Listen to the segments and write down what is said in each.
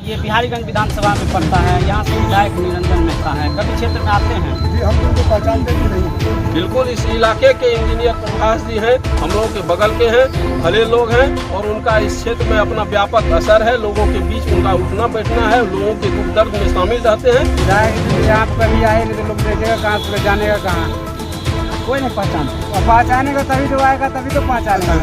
ये बिहारीगंज विधानसभा में पड़ता है, यहाँ से विधायक निरंजन मेहता है, कभी क्षेत्र में आते हैं? जी, हम उनको पहचानते भी नहीं। बिल्कुल, इस इलाके के इंजीनियर प्रकाश जी हैं, हम लोगों के बगल के हैं, भले लोग हैं और उनका इस क्षेत्र में अपना व्यापक असर है। लोगों के बीच उनका उठना बैठना है, लोगों के दुख दर्द में शामिल रहते हैं। विधायक आप कभी आए नहीं तो लोग देखेगा कहाँ से जाने का कहाँ, कोई नहीं पहचानते। पहचानेगा तभी तो आएगा, तभी तो पहचानेगा।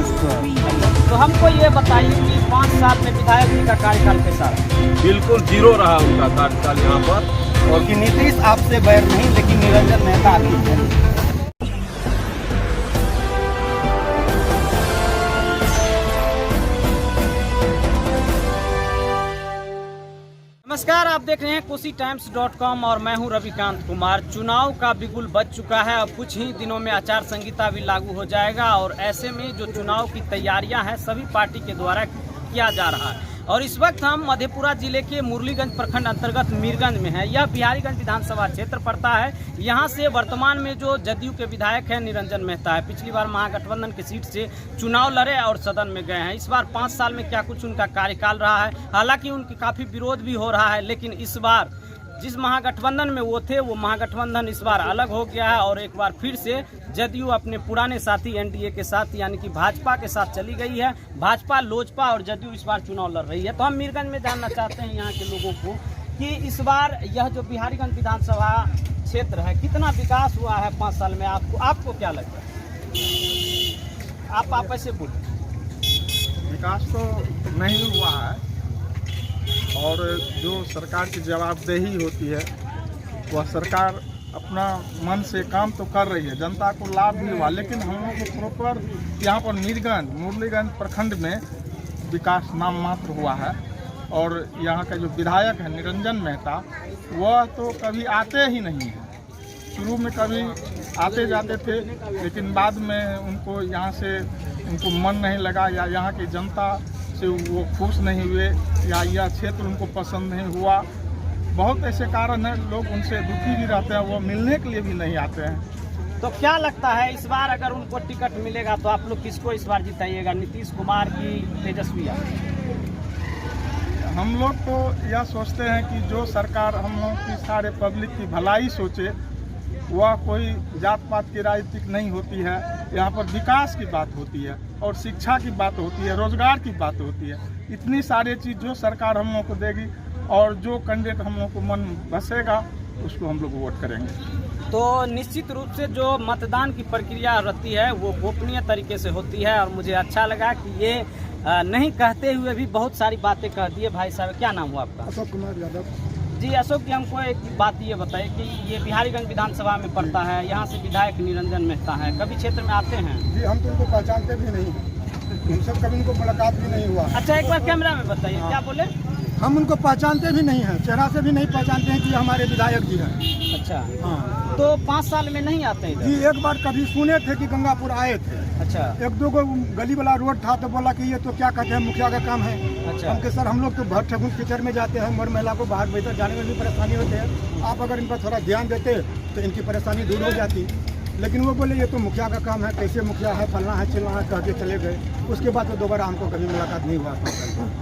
तो हमको ये बताइए कि 5 साल में विधायक जी का कार्यकाल कैसा रहा? बिल्कुल जीरो रहा उनका कार्यकाल यहाँ पर। और कि नीतीश आपसे बैर नहीं, लेकिन निरंजन मेहता आगे है। नमस्कार, आप देख रहे हैं KosiTimes.com और मैं हूं रविकांत कुमार। चुनाव का बिगुल बज चुका है, अब कुछ ही दिनों में आचार संहिता भी लागू हो जाएगा और ऐसे में जो चुनाव की तैयारियां हैं सभी पार्टी के द्वारा किया जा रहा है। और इस वक्त हम मधेपुरा जिले के मुरलीगंज प्रखंड अंतर्गत मीरगंज में है। यह बिहारीगंज विधानसभा क्षेत्र पड़ता है। यहाँ से वर्तमान में जो जदयू के विधायक हैं निरंजन मेहता है, पिछली बार महागठबंधन की सीट से चुनाव लड़े और सदन में गए हैं। इस बार 5 साल में क्या कुछ उनका कार्यकाल रहा है, हालांकि उनकी काफ़ी विरोध भी हो रहा है, लेकिन इस बार जिस महागठबंधन में वो थे वो महागठबंधन इस बार अलग हो गया है और एक बार फिर से जदयू अपने पुराने साथी एनडीए के साथ यानी कि भाजपा के साथ चली गई है। भाजपा, लोजपा और जदयू इस बार चुनाव लड़ रही है। तो हम मीरगंज में जानना चाहते हैं यहाँ के लोगों को कि इस बार यह जो बिहारीगंज विधानसभा क्षेत्र है कितना विकास हुआ है 5 साल में, आपको क्या लगता है? आप ऐसे बोलिए। विकास तो नहीं हुआ है और जो सरकार की जवाबदेही होती है वह सरकार अपना मन से काम तो कर रही है, जनता को लाभ भी हुआ, लेकिन हम लोग को प्रॉपर यहाँ पर मुरलीगंज प्रखंड में विकास नाम मात्र हुआ है। और यहाँ का जो विधायक है निरंजन मेहता, वह तो कभी आते ही नहीं है। शुरू में कभी आते जाते थे, लेकिन बाद में उनको यहाँ से उनको मन नहीं लगा या यहाँ की जनता से वो खुश नहीं हुए या यह क्षेत्र उनको पसंद नहीं हुआ। बहुत ऐसे कारण हैं, लोग उनसे दुखी भी रहते हैं, वो मिलने के लिए भी नहीं आते हैं। तो क्या लगता है इस बार अगर उनको टिकट मिलेगा तो आप लोग किसको इस बार जिताइएगा, नीतीश कुमार की तेजस्वी यादव? हम लोग तो यह सोचते हैं कि जो सरकार हम लोग की सारे पब्लिक की भलाई सोचे, वह कोई जात पात की राजनीतिक नहीं होती है। यहाँ पर विकास की बात होती है और शिक्षा की बात होती है, रोजगार की बात होती है। इतनी सारी चीज़ जो सरकार हम लोग को देगी और जो कैंडिडेट हम लोग को मन बसेगा उसको हम लोग वोट करेंगे। तो निश्चित रूप से जो मतदान की प्रक्रिया रहती है वो गोपनीय तरीके से होती है और मुझे अच्छा लगा कि ये नहीं कहते हुए भी बहुत सारी बातें कह दिए। भाई साहब, क्या नाम हुआ आपका? अशोक कुमार यादव। जी अशोक जी, हमको एक बात ये बताइए कि ये बिहारीगंज विधानसभा में पड़ता है, यहाँ से विधायक निरंजन मेहता है, कभी क्षेत्र में आते हैं? जी, हम तो उनको पहचानते भी नहीं, हमसे कभी उनको मुलाकात भी नहीं हुआ। अच्छा, एक बार कैमरा में बताइए। क्या बोले? हम उनको पहचानते भी नहीं हैं, चेहरा से भी नहीं पहचानते हैं कि हमारे विधायक जी हैं। अच्छा, हाँ। तो 5 साल में नहीं आते हैं जी, इधर? एक बार कभी सुने थे कि गंगापुर आए थे। अच्छा 1-2 गो गली वाला रोड था तो बोला कि ये तो क्या कहते हैं मुखिया का काम है। अच्छा। हम के सर हम लोग तो भर ठगुन कीचड़ में जाते हैं, मर महिला को बाहर भीतर जाने में भी परेशानी होती है, आप अगर इन पर थोड़ा ध्यान देते तो इनकी परेशानी दूर हो जाती। लेकिन वो बोले ये तो मुखिया का काम है, कैसे मुखिया है, फलना है चिलना है, कह के चले गए। उसके बाद तो दोबारा हमको कभी मुलाकात नहीं हुआ।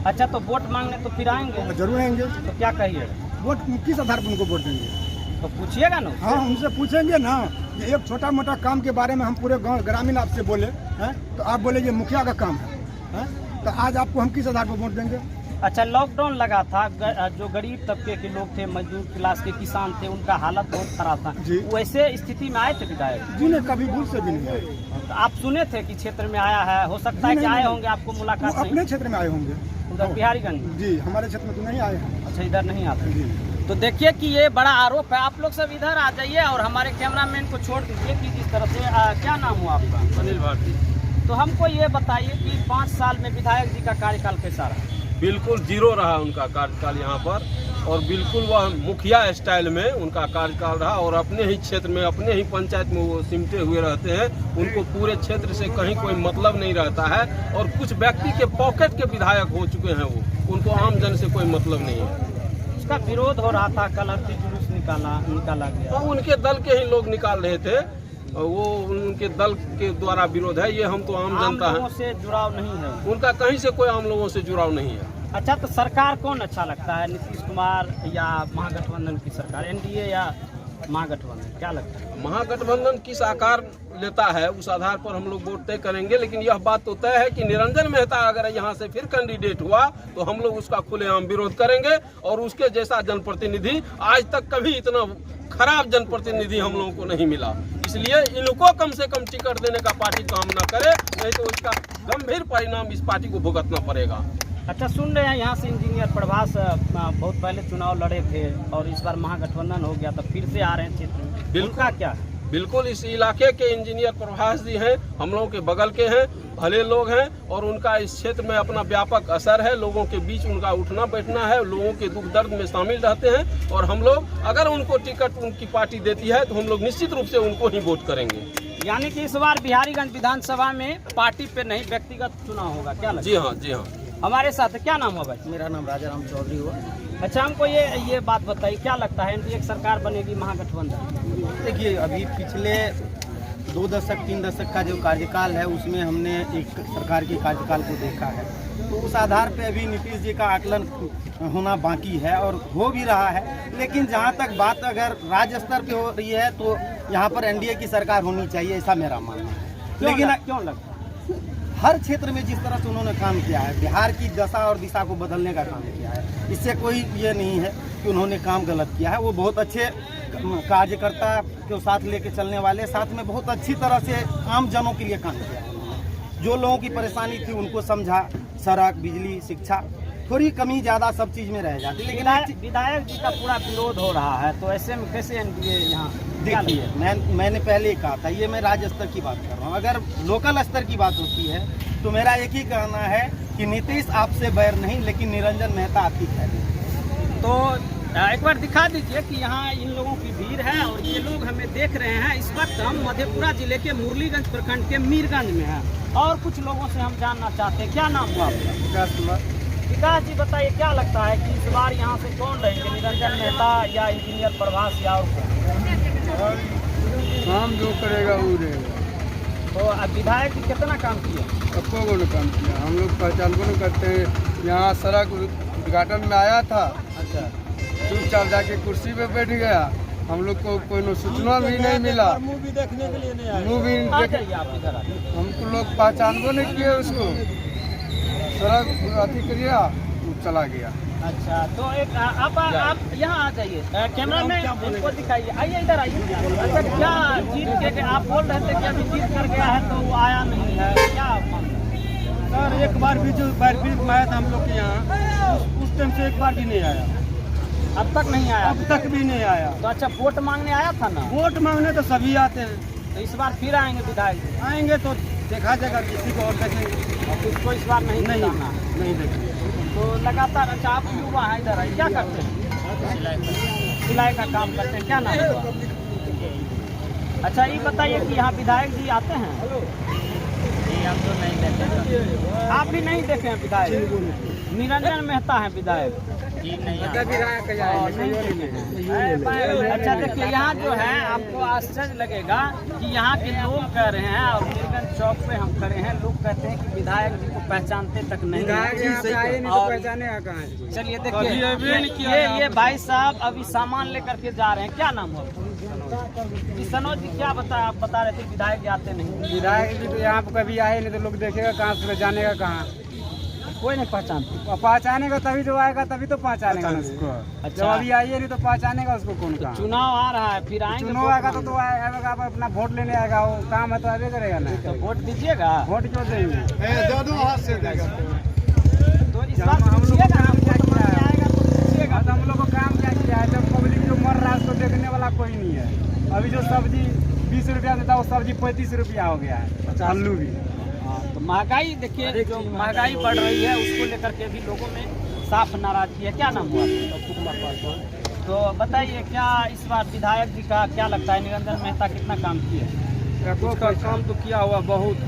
अच्छा, तो वोट मांगने तो फिर आएंगे? जरूर आएंगे। तो क्या कहिए? वोट किस आधार पर उनको वोट देंगे? तो पूछिएगा ना। हाँ, उनसे पूछेंगे ना कि एक छोटा मोटा काम के बारे में हम पूरे गाँव ग्रामीण आपसे बोले हैं तो आप बोले ये मुखिया का काम है, तो आज आपको हम किस आधार पर वोट देंगे? अच्छा, लॉकडाउन लगा था, जो गरीब तबके के लोग थे, मजदूर क्लास के किसान थे, उनका हालत बहुत खराब था। जी। वैसे स्थिति में आए थे विधायक? जी नहीं, कभी भूल से भी नहीं आए। तो आप सुने थे कि क्षेत्र में आया है, हो सकता है कि आए होंगे, आपको मुलाकात वो अपने क्षेत्र में आए होंगे। उधर बिहारीगंज? जी, हमारे क्षेत्र में तो नहीं आए हैं। अच्छा, इधर नहीं आते। जी। तो देखिए कि ये बड़ा आरोप है। आप लोग सब इधर आ जाइए और हमारे कैमरामैन को छोड़ दीजिए कि जिस तरह से क्या नाम हुआ आपका? अनिल भारती। तो हमको ये बताइए कि 5 साल में विधायक जी का कार्यकाल कैसा रहा? बिल्कुल जीरो रहा उनका कार्यकाल यहाँ पर और बिल्कुल वह मुखिया स्टाइल में उनका कार्यकाल रहा और अपने ही क्षेत्र में, अपने ही पंचायत में वो सिमटे हुए रहते हैं। उनको पूरे क्षेत्र से कहीं कोई मतलब नहीं रहता है और कुछ व्यक्ति के पॉकेट के विधायक हो चुके हैं वो, उनको आम जन से कोई मतलब नहीं है। उसका विरोध हो रहा था, कल अर्थी जुलूस निकाला गया, तो उनके दल के ही लोग निकाल रहे थे, वो उनके दल के द्वारा विरोध है। ये हम तो आम जनता लोगों है, से जुड़ाव नहीं है। उनका कहीं से कोई आम लोगों से जुड़ाव नहीं है। अच्छा, तो सरकार कौन अच्छा लगता है, नीतीश कुमार या महागठबंधन की सरकार, एनडीए या महागठबंधन, क्या लगता है? महागठबंधन किस आकार लेता है उस आधार पर हम लोग वोट तय करेंगे, लेकिन यह बात तो तय है कि निरंजन मेहता अगर यहाँ से फिर कैंडिडेट हुआ तो हम लोग उसका खुलेआम विरोध करेंगे और उसके जैसा जनप्रतिनिधि आज तक कभी इतना खराब जनप्रतिनिधि हम लोगों को नहीं मिला। इसलिए इनको कम से कम टिकट देने का पार्टी काम न करे, नहीं तो इसका गंभीर परिणाम इस पार्टी को भुगतना पड़ेगा। अच्छा, सुन रहे हैं यहाँ से इंजीनियर प्रभास बहुत पहले चुनाव लड़े थे और इस बार महागठबंधन हो गया तो फिर से आ रहे हैं क्षेत्र में, बिल्कुल क्या है? बिल्कुल, इस इलाके के इंजीनियर प्रभास जी हैं, हम लोगों के बगल के हैं, भले लोग हैं और उनका इस क्षेत्र में अपना व्यापक असर है, लोगों के बीच उनका उठना बैठना है, लोगों के दुख दर्द में शामिल रहते हैं और हम लोग अगर उनको टिकट उनकी पार्टी देती है तो हम लोग निश्चित रूप से उनको ही वोट करेंगे। यानी कि इस बार बिहारीगंज विधानसभा में पार्टी पे नहीं व्यक्तिगत चुनाव होगा, क्या लगता है? जी हाँ, जी हाँ। हमारे साथ क्या नाम है भाई? मेरा नाम राजा राम चौधरी हुआ। अच्छा, हमको ये बात बताइए, क्या लगता है एनडीए की सरकार बनेगी महागठबंधन? देखिए, अभी पिछले 2 दशक 3 दशक का जो कार्यकाल है उसमें हमने एक सरकार के कार्यकाल को देखा है, तो उस आधार पे अभी नीतीश जी का आकलन होना बाकी है और हो भी रहा है। लेकिन जहां तक बात अगर राज्य स्तर पे हो रही है तो यहाँ पर एनडीए की सरकार होनी चाहिए, ऐसा मेरा मानना है। लेकिन क्यों लगता है? हर क्षेत्र में जिस तरह से उन्होंने काम किया है, बिहार की दशा और दिशा को बदलने का काम किया है, इससे कोई ये नहीं है कि उन्होंने काम गलत किया है। वो बहुत अच्छे कार्यकर्ता के साथ लेके चलने वाले, साथ में बहुत अच्छी तरह से आम जनों के लिए काम किया है। जो लोगों की परेशानी थी उनको समझा, सड़क, बिजली, शिक्षा, थोड़ी कमी ज़्यादा सब चीज़ में रह जाती, लेकिन विधायक जी का पूरा विरोध हो रहा है, तो ऐसे में कैसे एनडीए यहाँ? देखिए, मैंने पहले ही कहा था, ये मैं राज्य स्तर की बात कर रहा हूँ। अगर लोकल स्तर की बात होती है तो मेरा एक ही कहना है कि नीतीश आपसे बैर नहीं, लेकिन निरंजन मेहता आपकी खैर नहीं। तो एक बार दिखा दीजिए कि यहाँ इन लोगों की भीड़ है और ये लोग हमें देख रहे हैं। इस वक्त हम मधेपुरा जिले के मुरलीगंज प्रखंड के मीरगंज में हैं और कुछ लोगों से हम जानना चाहते हैं, क्या नाम हुआ आपका? विकास कुमार। विकास जी, बताइए क्या लगता है कि इस बार यहाँ से कौन रहेंगे, निरंजन मेहता या इंजीनियर प्रभास या और कौन? काम जो करेगा वो रहेगा। तो अब विधायक जी कितना काम किया? सबको को काम किया, हम लोग पहचान को नहीं करते हैं। यहाँ सड़क उद्घाटन में आया था, अच्छा, चुपचाप जाके कुर्सी पे बैठ गया, हम लोग को कोई सूचना भी नहीं मिला। मूवी देखने के लिए नहीं आया। मूवी आ जाइए आप इधर आ जाइए। हमको लोग पहचान को नहीं किए उसको, सड़क अथी करिया चला गया। अच्छा, तो एक आप यहाँ आ जाइए, कैमरा में इनको दिखाइए, आइए इधर आइए। अच्छा, क्या जीत के आप बोल रहे थे कि अभी जीत कर गया है तो वो आया नहीं है, क्या आप मानते हैं? सर, एक बार भी जो बैरपीट में आया था हम लोग के यहाँ, उस टाइम से एक बार भी नहीं आया, अब तक नहीं आया? अब तक भी नहीं आया। तो अच्छा, वोट मांगने आया था ना? वोट मांगने तो सभी आते हैं, तो इस बार फिर आएंगे विधायक जी? आएंगे तो देखा जाएगा, किसी को और देखेंगे। और किसको इस बार नहीं नहीं जिताना है? नहीं देखेंगे। तो लगातार, अच्छा आप युवा हैं, इधर आइए, क्या करते हैं? सिलाई का काम करते हैं, क्या नाम है? अच्छा, ये बताइए कि यहाँ विधायक जी आते हैं? जी, हम तो नहीं देखे। आप भी नहीं देखे हैं विधायक? निरंजन मेहता है विधायक जी? नहीं, अच्छा, देखिए यहाँ जो है आपको आश्चर्य लगेगा कि यहाँ के लोग कह रहे हैं, और मीरगंज चौक पे हम खड़े हैं, लोग कहते हैं कि विधायक जी को पहचानते तक नहीं है। और चलिए देखिए, ये भाई साहब अभी सामान लेकर के जा रहे हैं, क्या नाम है? जी, सनोज जी, क्या आप बता रहे थे विधायक जी आते नहीं? विधायक जी तो यहाँ पर कभी आए नहीं, तो लोग देखेगा कहाँ से, जानेगा कहाँ? कोई नहीं पहचानते। पहचानेगा तभी जो आएगा, तभी तो पहचानेगा उसको। अच्छा, जब अभी आइए नहीं तो पहचानेगा उसको कौन कहाँ? चुनाव आ रहा है, फिर आएंगे? चुनाव आएगा तो आएगा, अपना वोट लेने आएगा, वो काम है तो आगे करेगा ना। तो वोट दीजिएगा? वोट क्यों देंगे? दोनों हाथ से देगा। तो इस बार पूछिएगा, हम वोट मांगने आएगा तो पूछिएगा। तो हम लोग को काम क्या किया है? जब पब्लिक जो मर रहा है उसको देखने वाला कोई नहीं है। अभी जो सब्जी 20 रुपया देता है वो सब्जी 35 रुपया हो गया है, आलू भी। तो महंगाई देखिए, जो महंगाई बढ़ रही है उसको लेकर के भी लोगों में साफ नाराजगी है। क्या नाम हुआ? तो बताइए, क्या इस बार विधायक जी का क्या लगता है, निरंजन मेहता कितना काम किया? उसका काम तो किया हुआ बहुत।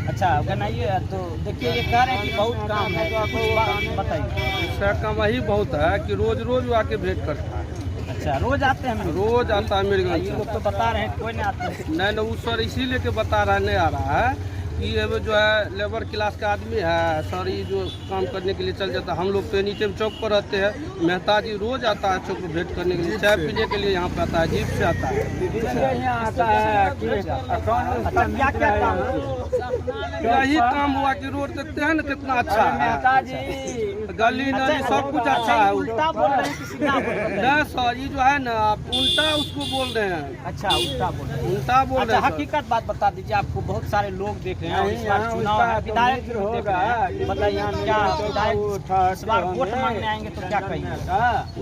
अच्छा, बनाइए। तो देखिए, ये कह रहे हैं कि बहुत काम है, बताइए। उसका काम यही बहुत है कि रोज रोज आके भेंट करता है। अच्छा, रोज आते हैं? रोज आता है मेरे ये लोग तो बता रहे हैं कोई नहीं आते। नहीं, उस सर इसीलिए के बता रहा है, नहीं आ रहा है ये जो है लेबर क्लास का आदमी है सर, ये जो काम करने के लिए चल जाता है। हम लोग तो एनी टाइम चौक पर रहते हैं। मेहता जी रोज आता है चौक पर भेंट करने के लिए, चाय पीने के लिए यहाँ पे आता है, जीप से आता है। यहाँ आता है कि क्या क्या काम यही काम हुआ कि रोड देखते हैं ना कितना अच्छा है, मेहता जी गली नाली सब कुछ अच्छा है। उल्टा बोल रहे हैं कि सीधा बोल रहे हैं? नहीं सर, ये जो है ना आप उल्टा उसको बोल रहे हैं, अच्छा उल्टा बोल रहे हैं। उल्टा बोल अच्छा रहे हैं सर। हकीकत बात बता दीजिए, आपको बहुत सारे लोग देख रहे हैं और इस बार यहाँ चुनाव है, उसका विधायक तो भी देख होगा, रहे हैं, मतलब यहाँ क्या विधायक इस बार वोट मांगने आएंगे तो क्या कहेंगे?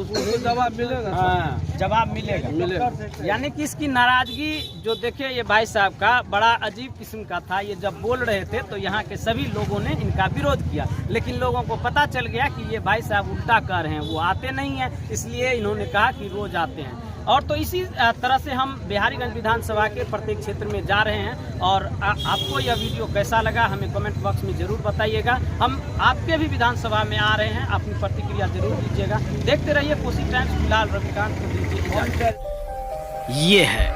उसको जवाब मिलेगा सर। हाँ जवाब मिलेगा। मिलेगा। यानी कि इसकी नाराजगी जो देखिए ये भाई साहब का बड़ा अजीब किस्म का था। ये जब बोल रहे थे तो यहाँ के सभी लोगों ने इनका विरोध किया, लेकिन लोगों को पता चल गया कि ये भाई साहब उल्टा कह रहे हैं, वो आते नहीं हैं, इसलिए इन्होंने कहा कि रोज आते हैं। और तो इसी तरह से हम बिहारीगंज विधानसभा के प्रत्येक क्षेत्र में जा रहे हैं और आपको यह वीडियो कैसा लगा हमें कमेंट बॉक्स में जरूर बताइएगा। हम आपके भी विधानसभा में आ रहे हैं, अपनी प्रतिक्रिया जरूर दीजिएगा। देखते रहिए कोसी टाइम्स। फिलहाल रविकांत को दीजिए इजाजत। ये है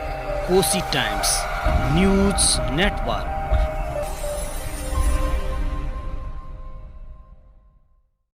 कोसी टाइम्स न्यूज नेटवर्क।